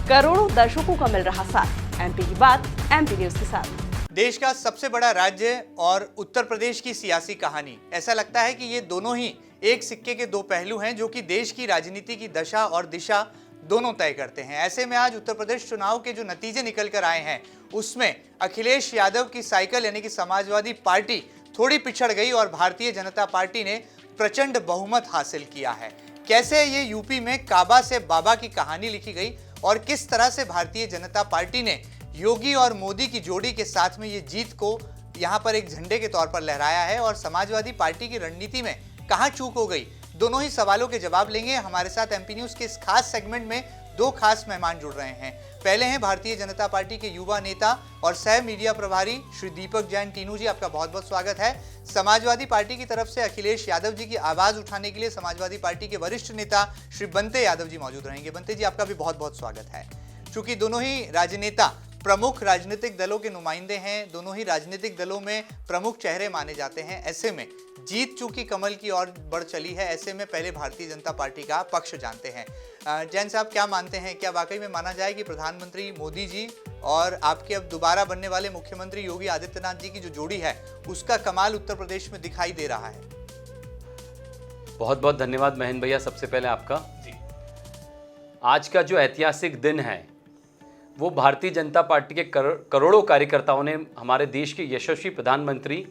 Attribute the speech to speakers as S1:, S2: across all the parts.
S1: करोड़ों दर्शकों का मिल रहा साथ। एमपी की बात एमपी न्यूज के साथ।
S2: देश का सबसे बड़ा राज्य और उत्तर प्रदेश की सियासी कहानी, ऐसा लगता है कि ये दोनों ही एक सिक्के के दो पहलू हैं जो कि देश की राजनीति की दशा और दिशा दोनों तय करते हैं। ऐसे में आज उत्तर प्रदेश चुनाव के जो नतीजे निकल कर आए हैं उसमें अखिलेश यादव की साइकिल यानी कि समाजवादी पार्टी थोड़ी पिछड़ गई और भारतीय जनता पार्टी ने प्रचंड बहुमत हासिल किया है। कैसे ये यूपी में काबा से बाबा की कहानी लिखी गई और किस तरह से भारतीय जनता पार्टी ने योगी और मोदी की जोड़ी के साथ में ये जीत को यहाँ पर एक झंडे के तौर पर लहराया है और समाजवादी पार्टी की रणनीति में कहाँ चूक हो गई, दोनों ही सवालों के जवाब लेंगे। हमारे साथ एमपी न्यूज के इस खास सेगमेंट में दो खास मेहमान जुड़ रहे हैं। पहले हैं भारतीय जनता पार्टी के युवा नेता और सह मीडिया प्रभारी श्री दीपक जैन टीनू जी, आपका बहुत बहुत स्वागत है। समाजवादी पार्टी की तरफ से अखिलेश यादव जी की आवाज उठाने के लिए समाजवादी पार्टी के वरिष्ठ नेता श्री बंते यादव जी मौजूद रहेंगे। बंते जी, आपका भी बहुत बहुत स्वागत है। चूंकि दोनों ही राजनेता प्रमुख राजनीतिक दलों के नुमाइंदे हैं, दोनों ही राजनीतिक दलों में प्रमुख चेहरे माने जाते हैं, ऐसे में जीत चूंकि कमल की ओर बढ़ चली है, ऐसे में पहले भारतीय जनता पार्टी का पक्ष जानते हैं। जैन साहब, क्या मानते हैं, क्या वाकई में माना जाए कि प्रधानमंत्री मोदी जी और आपके अब दोबारा बनने वाले मुख्यमंत्री योगी आदित्यनाथ जी की जो जोड़ी है उसका कमाल उत्तर प्रदेश में दिखाई दे रहा है?
S3: बहुत बहुत धन्यवाद महेंद्र भैया, सबसे पहले आपका जी। आज का जो ऐतिहासिक दिन है वो भारतीय जनता पार्टी के करोड़ों कार्यकर्ताओं ने हमारे देश के यशस्वी प्रधानमंत्री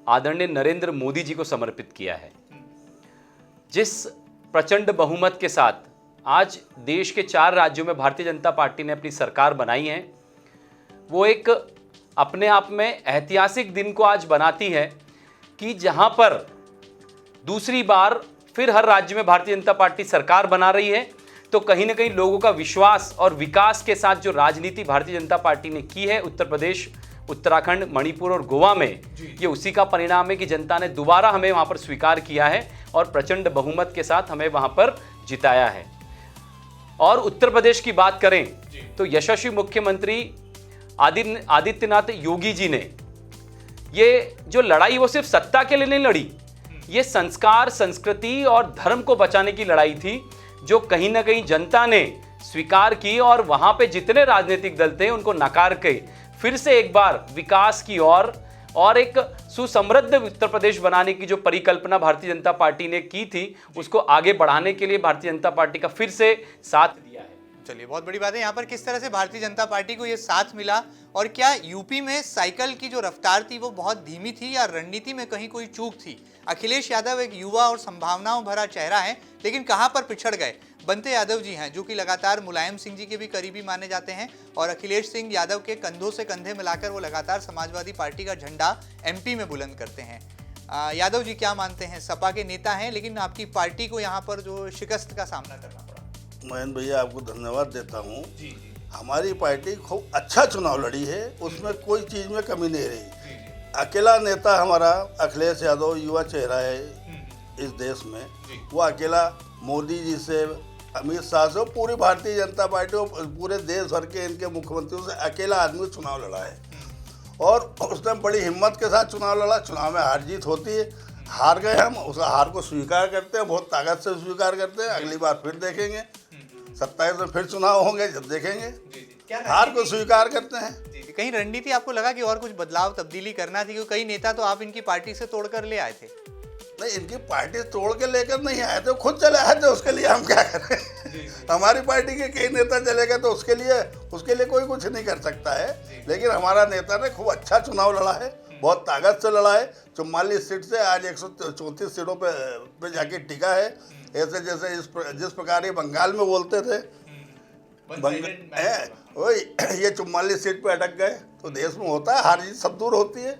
S3: आदरणीय नरेंद्र मोदी जी को समर्पित किया है। जिस प्रचंड बहुमत के साथ आज देश के 4 राज्यों में भारतीय जनता पार्टी ने अपनी सरकार बनाई है, वो एक अपने आप में ऐतिहासिक दिन को आज बनाती है कि जहां पर दूसरी बार फिर हर राज्य में भारतीय जनता पार्टी सरकार बना रही है, तो कहीं ना कहीं लोगों का विश्वास और विकास के साथ जो राजनीति भारतीय जनता पार्टी ने की है उत्तर प्रदेश, उत्तराखंड, मणिपुर और गोवा में, ये उसी का परिणाम है कि जनता ने दोबारा हमें वहां पर स्वीकार किया है और प्रचंड बहुमत के साथ हमें वहां पर जिताया है। और उत्तर प्रदेश की बात करें तो यशस्वी मुख्यमंत्री आदित्यनाथ योगी जी ने ये जो लड़ाई वो सिर्फ सत्ता के लिए नहीं लड़ी, ये संस्कार, संस्कृति और धर्म को बचाने की लड़ाई थी, जो कहीं ना कहीं जनता ने स्वीकार की और वहां पे जितने राजनीतिक दल थे उनको नकार के फिर से एक बार विकास की ओर और एक सुसमृद्ध उत्तर प्रदेश बनाने की जो परिकल्पना भारतीय जनता पार्टी ने की थी उसको आगे बढ़ाने के लिए भारतीय जनता पार्टी का फिर से साथ दिया है।
S2: चलिए, बहुत बड़ी बात है। यहाँ पर किस तरह से भारतीय जनता पार्टी को ये साथ मिला और क्या यूपी में साइकिल की जो रफ्तार थी वो बहुत धीमी थी या रणनीति में कहीं कोई चूक थी? अखिलेश यादव एक युवा और संभावनाओं भरा चेहरा है, लेकिन कहाँ पर पिछड़ गए? बंते यादव जी हैं जो कि लगातार मुलायम सिंह जी के भी करीबी माने जाते हैं और अखिलेश सिंह यादव के कंधों से कंधे मिलाकर वो लगातार समाजवादी पार्टी का झंडा एमपी में बुलंद करते हैं। यादव जी, क्या मानते हैं? सपा के नेता हैं लेकिन आपकी पार्टी को यहाँ पर जो शिकस्त का सामना करना पड़ा।
S4: महेंद्र भैया, आपको धन्यवाद देता हूँ। हमारी पार्टी खूब अच्छा चुनाव लड़ी है, उसमें कोई चीज़ में कमी नहीं रही। अकेला नेता हमारा अखिलेश यादव युवा चेहरा है इस देश में, वो अकेला मोदी जी से, अमित शाह से, पूरी भारतीय जनता पार्टी और पूरे देश भर के इनके मुख्यमंत्रियों से अकेला आदमी चुनाव लड़ा है और उसने बड़ी हिम्मत के साथ चुनाव लड़ा। चुनाव में हार जीत होती है, हार गए हम, उस हार को स्वीकार करते हैं, बहुत ताकत से स्वीकार करते हैं। अगली बार फिर देखेंगे, 27 में फिर चुनाव होंगे, जब देखेंगे। हार को स्वीकार करते हैं।
S2: कहीं रणनीति आपको लगा कि और कुछ बदलाव तब्दीली करना थी? क्योंकि कई नेता तो आप इनकी पार्टी से तोड़कर ले आए थे।
S4: नहीं, इनकी पार्टी तोड़ के लेकर नहीं आए थे, खुद चले आए थे, उसके लिए हम क्या करें? हमारी पार्टी के कई नेता चले गए तो उसके लिए कोई कुछ नहीं कर सकता है। लेकिन हमारा नेता ने खूब अच्छा चुनाव लड़ा है, बहुत ताकत से लड़ा है। 44 सीट से आज 134 सीटों पे जाके टिका है। ऐसे जैसे जिस प्रकार ये बंगाल में बोलते थे, वही ये 44 सीट पे अटक गए। तो देश में होता है, हार जीत सब दूर होती है।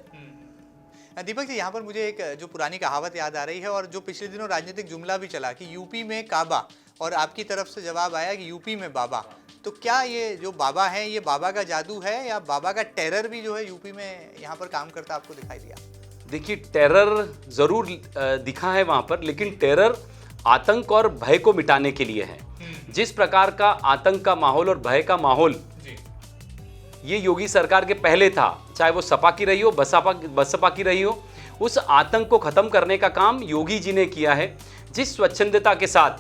S2: दीपक जी, यहाँ पर मुझे एक जो पुरानी कहावत याद आ रही है और जो पिछले दिनों राजनीतिक जुमला भी चला कि यूपी में काबा, और आपकी तरफ से जवाब आया कि यूपी में बाबा। तो क्या ये जो बाबा है ये बाबा का जादू है या बाबा का टेरर भी जो है यूपी में यहाँ पर काम करता आपको दिखाई दिया?
S3: देखिए, टेरर जरूर दिखा है वहां पर, लेकिन टेरर आतंक और भय को मिटाने के लिए है। जिस प्रकार का आतंक का माहौल और भय का माहौल ये योगी सरकार के पहले था, चाहे वो सपा की रही हो, बसपा की रही हो, उस आतंक को खत्म करने का काम योगी जी ने किया है। जिस स्वच्छंदता के साथ,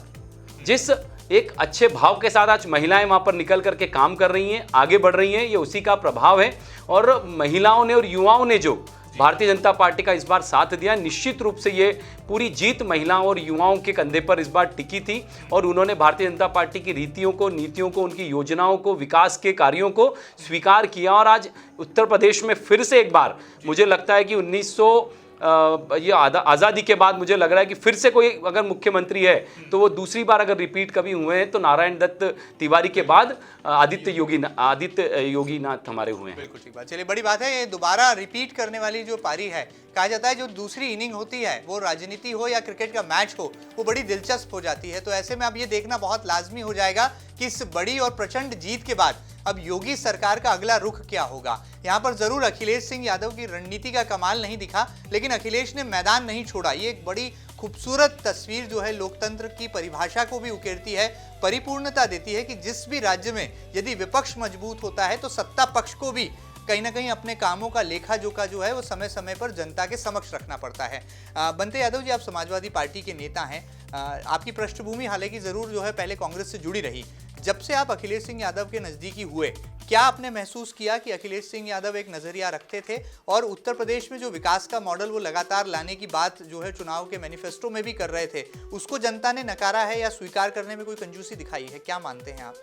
S3: जिस एक अच्छे भाव के साथ आज महिलाएं वहां पर निकल करके काम कर रही हैं, आगे बढ़ रही हैं, ये उसी का प्रभाव है। और महिलाओं ने और युवाओं ने जो भारतीय जनता पार्टी का इस बार साथ दिया, निश्चित रूप से ये पूरी जीत महिलाओं और युवाओं के कंधे पर इस बार टिकी थी और उन्होंने भारतीय जनता पार्टी की रीतियों को, नीतियों को, उनकी योजनाओं को, विकास के कार्यों को स्वीकार किया। और आज उत्तर प्रदेश में फिर से एक बार मुझे लगता है कि ये आज़ादी के बाद मुझे लग रहा है कि फिर से कोई अगर मुख्यमंत्री है तो वो दूसरी बार अगर रिपीट कभी हुए हैं तो नारायण दत्त तिवारी के बाद आदित्य योगी नाथ हमारे हुए हैं।
S2: बिल्कुल ठीक बात। चलिए, बड़ी बात है ये दोबारा रिपीट करने वाली जो पारी है, कहा जाता है जो दूसरी इनिंग होती है वो राजनीति हो या क्रिकेट का मैच हो, वो बड़ी दिलचस्प हो जाती है। तो ऐसे में अब ये देखना बहुत लाजमी हो जाएगा कि इस बड़ी और प्रचंड जीत के बाद अब योगी सरकार का अगला रुख क्या होगा। यहाँ पर जरूर अखिलेश सिंह यादव की रणनीति का कमाल नहीं दिखा, लेकिन अखिलेश ने मैदान नहीं छोड़ा। ये एक बड़ी खूबसूरत तस्वीर जो है लोकतंत्र की परिभाषा को भी उकेरती है, परिपूर्णता देती है कि जिस भी राज्य में यदि विपक्ष मजबूत होता है तो सत्ता पक्ष को भी कहीं ना कहीं अपने कामों का लेखा जोखा जो है वो समय समय पर जनता के समक्ष रखना पड़ता है। बंते यादव जी, आप समाजवादी पार्टी के नेता हैं, आपकी पृष्ठभूमि हालांकि जरूर जो है पहले कांग्रेस से जुड़ी रही। जब से आप अखिलेश सिंह यादव के नजदीकी हुए, क्या आपने महसूस किया कि अखिलेश सिंह यादव एक नजरिया रखते थे और उत्तर प्रदेश में जो विकास का मॉडल वो लगातार लाने की बात जो है चुनाव के मैनिफेस्टो में भी कर रहे थे, उसको जनता ने नकारा है या स्वीकार करने में कोई कंजूसी दिखाई है? क्या मानते हैं आप?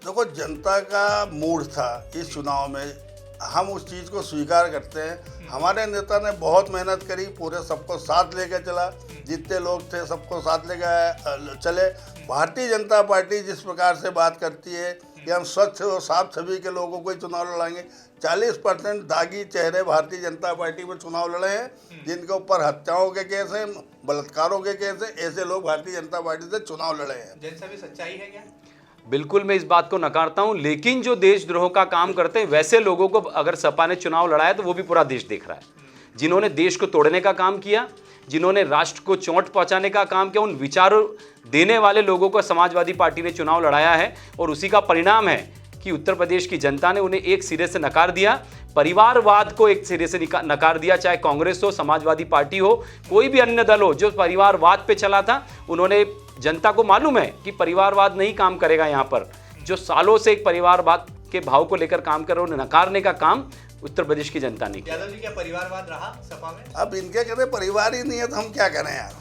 S4: देखो, जनता का मूड था इस चुनाव में, हम उस चीज़ को स्वीकार करते हैं। हमारे नेता ने बहुत मेहनत करी, पूरे सबको साथ लेकर चला, जितने लोग थे सबको साथ लेकर चले। भारतीय जनता पार्टी जिस प्रकार से बात करती है कि हम स्वच्छ और साफ छवि के लोगों को ही चुनाव लड़ाएंगे, 40% दागी चेहरे भारतीय जनता पार्टी में चुनाव लड़े हैं, जिनके ऊपर हत्याओं के केस हैं, बलात्कारों के केस हैं, ऐसे लोग भारतीय जनता पार्टी से चुनाव लड़े हैं।
S2: जैसा भी सच्चाई है क्या?
S3: बिल्कुल, मैं इस बात को नकारता हूं, लेकिन जो देशद्रोह का काम करते हैं वैसे लोगों को अगर सपा ने चुनाव लड़ाया तो वो भी पूरा देश देख रहा है। जिन्होंने देश को तोड़ने का काम किया, जिन्होंने राष्ट्र को चोट पहुंचाने का काम किया, उन विचारों देने वाले लोगों को समाजवादी पार्टी ने चुनाव लड़ाया है और उसी का परिणाम है कि उत्तर प्रदेश की जनता ने उन्हें एक सिरे से नकार दिया। परिवारवाद को एक सिरे से नकार दिया, चाहे कांग्रेस हो, समाजवादी पार्टी हो, कोई भी अन्य दल हो जो परिवारवाद पे चला था। उन्होंने, जनता को मालूम है कि परिवारवाद नहीं काम करेगा। यहाँ पर जो सालों से एक परिवारवाद के भाव को लेकर काम कर रहे उन्हें नकारने का काम उत्तर प्रदेश की जनता ने किया।
S2: यादव जी, क्या परिवारवाद रहा सपा में?
S4: अब इनके कहते परिवार ही नहीं है तो हम क्या करें यार,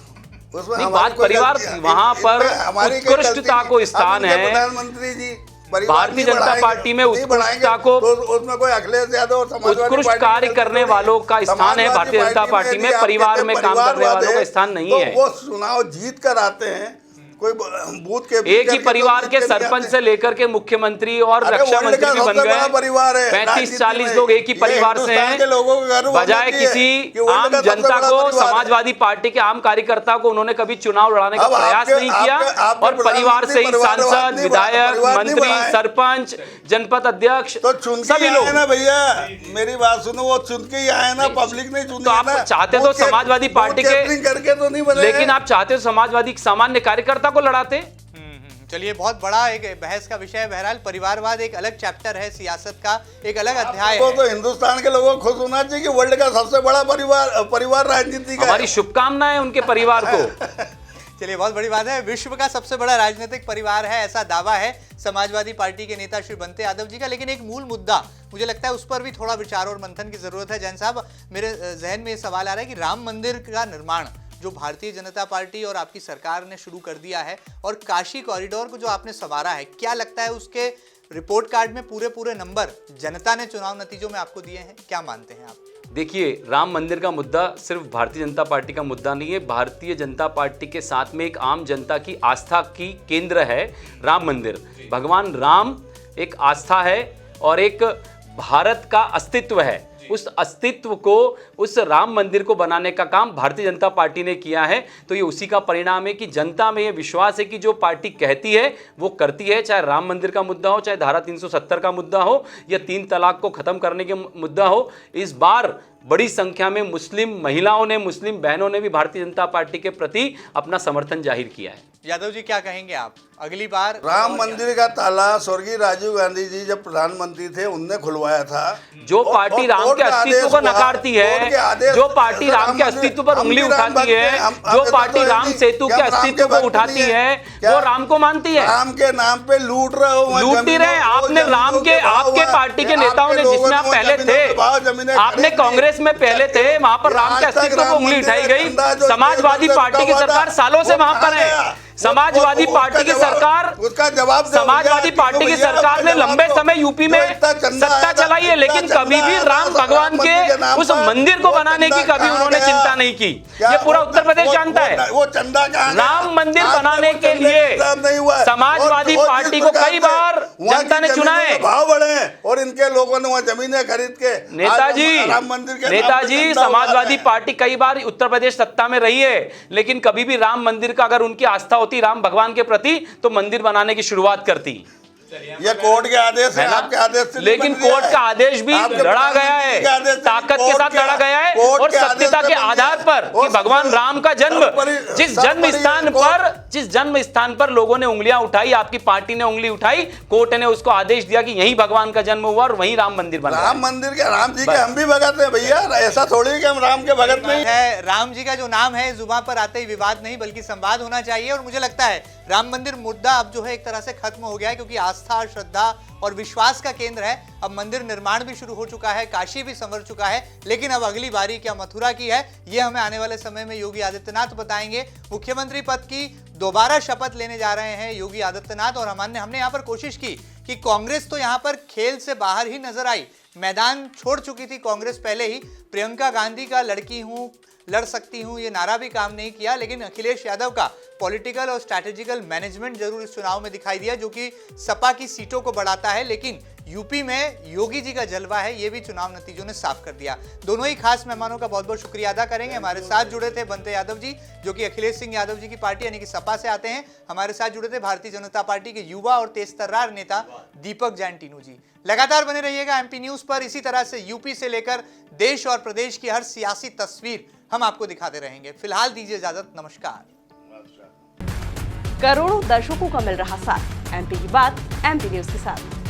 S4: उसमें
S3: बात परिवार, वहां पर उत्कृष्टता को स्थान है।
S4: प्रधानमंत्री जी
S3: भारतीय जनता पार्टी में उत्कृष्टता को,
S4: उसमें कोई अखिलेश यादव और
S3: उत्कृष्ट कार्य करने वालों का स्थान है भारतीय जनता पार्टी में, परिवार में काम करने वालों का स्थान नहीं है।
S4: वो चुनाव जीत कर आते हैं, कोई बूथ के
S3: एक ही परिवार के सरपंच से लेकर के मुख्यमंत्री और रक्षा मंत्री भी बन गए। 35-40 लोग एक ही परिवार से हैं। बजाय किसी आम जनता को, समाजवादी पार्टी के आम कार्यकर्ता को उन्होंने कभी चुनाव लड़ाने का प्रयास नहीं किया और परिवार से ही सांसद, विधायक, मंत्री, सरपंच, जनपद अध्यक्ष सभी लोग
S4: ना। भैया मेरी बात सुनो, वो चुन के ही आए ना, पब्लिक नहीं चुनी।
S3: तो आप चाहते तो समाजवादी पार्टी के
S4: करके तो नहीं बने,
S3: लेकिन आप चाहते हो समाजवादी सामान्य कार्यकर्ता को लड़ाते।
S2: चलिए, बहुत बड़ा एक बहस का विषय है। बहरहाल परिवारवाद एक अलग चैप्टर है, सियासत का एक अलग अध्याय है।
S4: तो हिंदुस्तान के लोगों को खुश होना चाहिए कि वर्ल्ड का सबसे बड़ा परिवार राजनीति का।
S3: हमारी शुभकामनाएं उनके परिवार को।
S2: चलिए, बहुत बड़ी बात है, विश्व का सबसे बड़ा राजनीतिक परिवार है, ऐसा दावा है समाजवादी पार्टी के नेता श्री बंते यादव जी का। लेकिन एक मूल मुद्दा मुझे लगता है उस पर भी थोड़ा विचार और मंथन की जरूरत है। जैन साहब, मेरे जहन में ये सवाल आ रहा है कि राम मंदिर का निर्माण जो भारतीय जनता पार्टी और आपकी सरकार ने शुरू कर दिया है और काशी कॉरिडोर को जो आपने संवारा है, क्या लगता है उसके रिपोर्ट कार्ड में पूरे नंबर जनता ने चुनाव नतीजों में आपको दिए हैं? क्या मानते हैं आप?
S3: देखिए, राम मंदिर का मुद्दा सिर्फ भारतीय जनता पार्टी का मुद्दा नहीं है। भारतीय जनता पार्टी के साथ में एक आम जनता की आस्था की केंद्र है राम मंदिर। भगवान राम एक आस्था है और एक भारत का अस्तित्व है। उस अस्तित्व को, उस राम मंदिर को बनाने का काम भारतीय जनता पार्टी ने किया है। तो ये उसी का परिणाम है कि जनता में ये विश्वास है कि जो पार्टी कहती है वो करती है। चाहे राम मंदिर का मुद्दा हो, चाहे धारा 370 का मुद्दा हो या 3 तलाक को खत्म करने के मुद्दा हो। इस बार बड़ी संख्या में मुस्लिम महिलाओं ने, मुस्लिम बहनों ने भी भारतीय जनता पार्टी के प्रति अपना समर्थन जाहिर किया है।
S2: यादव जी क्या कहेंगे आप? अगली बार
S4: राम मंदिर का ताला स्वर्गीय राजीव गांधी जी जब प्रधानमंत्री थे उनने खुलवाया था।
S3: जो पार्टी राम के अस्तित्व को नकारती है, जो पार्टी राम के अस्तित्व पर उंगली उठाती है, जो पार्टी राम सेतु के अस्तित्व को उठाती है, वो राम को मानती है।
S4: राम के नाम पे लूट रहे हो,
S3: लूट ही रहे। आपने राम के, आपके पार्टी के नेताओं ने, जिसमें आप पहले थे, आपने कांग्रेस में पहले थे, वहां पर राम के अस्तित्व को उंगली उठाई गई। समाजवादी पार्टी की सरकार सालों से वहां पर है। समाजवादी पार्टी की सरकार,
S4: उसका जवाब
S3: समाजवादी पार्टी की सरकार ने लंबे समय यूपी में सत्ता चलाई है, लेकिन कभी भी राम भगवान के उस मंदिर को बनाने की कभी उन्होंने चिंता नहीं की। ये पूरा उत्तर प्रदेश जानता है।
S4: वो चंदा
S3: राम मंदिर बनाने के लिए समाजवादी पार्टी को कई बार जनता ने चुना है।
S4: भाव बढ़े और इनके लोगों ने वहाँ जमीनें खरीद के
S3: नेताजी समाजवादी पार्टी कई बार उत्तर प्रदेश सत्ता में रही है, लेकिन कभी भी राम मंदिर का अगर उनकी आस्था होती राम भगवान के प्रति तो मंदिर बनाने की शुरुआत करती।
S4: ये कोर्ट के आदेश है, आपके आदेश से
S3: लेकिन कोर्ट का आदेश भी लड़ा गया है, ताकत के साथ लड़ा गया है और सत्यता के आधार पर कि भगवान राम का जन्म, जिस जन्म स्थान पर लोगों ने उंगलियां उठाई, आपकी पार्टी ने उंगली उठाई, कोर्ट ने उसको आदेश दिया कि यही भगवान का जन्म हुआ और वहीं राम मंदिर बना।
S4: राम मंदिर के, राम जी के हम भी भगत हैं भैया, ऐसा थोड़ी कि हम राम के भगत नहीं
S2: है। राम जी का जो नाम है जुबान पर आते ही विवाद नहीं बल्कि संवाद होना चाहिए, और मुझे लगता है राम मंदिर मुद्दा अब जो है एक तरह से खत्म हो गया है, क्योंकि आस्था, श्रद्धा और विश्वास का केंद्र है। अब मंदिर निर्माण भी शुरू हो चुका है, काशी भी संवर चुका है, लेकिन अब अगली बारी क्या मथुरा की है, ये हमें आने वाले समय में योगी आदित्यनाथ बताएंगे। मुख्यमंत्री पद की दोबारा शपथ लेने जा रहे हैं योगी आदित्यनाथ, और हमने यहाँ पर कोशिश की कि कांग्रेस तो यहाँ पर खेल से बाहर ही नजर आई, मैदान छोड़ चुकी थी कांग्रेस पहले ही। प्रियंका गांधी का लड़की हूं, लड़ सकती हूं, ये नारा भी काम नहीं किया, लेकिन अखिलेश यादव का पॉलिटिकल और स्ट्रैटेजिकल मैनेजमेंट जरूर इस चुनाव में दिखाई दिया, जो कि सपा की सीटों को बढ़ाता है। लेकिन यूपी में योगी जी का जलवा है, ये भी चुनाव नतीजों ने साफ कर दिया। दोनों ही खास मेहमानों का बहुत बहुत शुक्रिया अदा करेंगे। हमारे साथ जुड़े थे बंते यादव जी, जो कि अखिलेश सिंह यादव जी की पार्टी यानी कि सपा से आते हैं। हमारे साथ जुड़े थे भारतीय जनता पार्टी के युवा और तेजतर्रार नेता दीपक जैन टीनू जी। लगातार बने रहिएगा एमपी न्यूज पर। इसी तरह से यूपी से लेकर देश और प्रदेश की हर सियासी तस्वीर हम आपको दिखाते रहेंगे। फिलहाल दीजिए इजाजत, नमस्कार।
S1: करोड़ों दर्शकों का मिल रहा साथ, एमपी की बात एमपी न्यूज के साथ।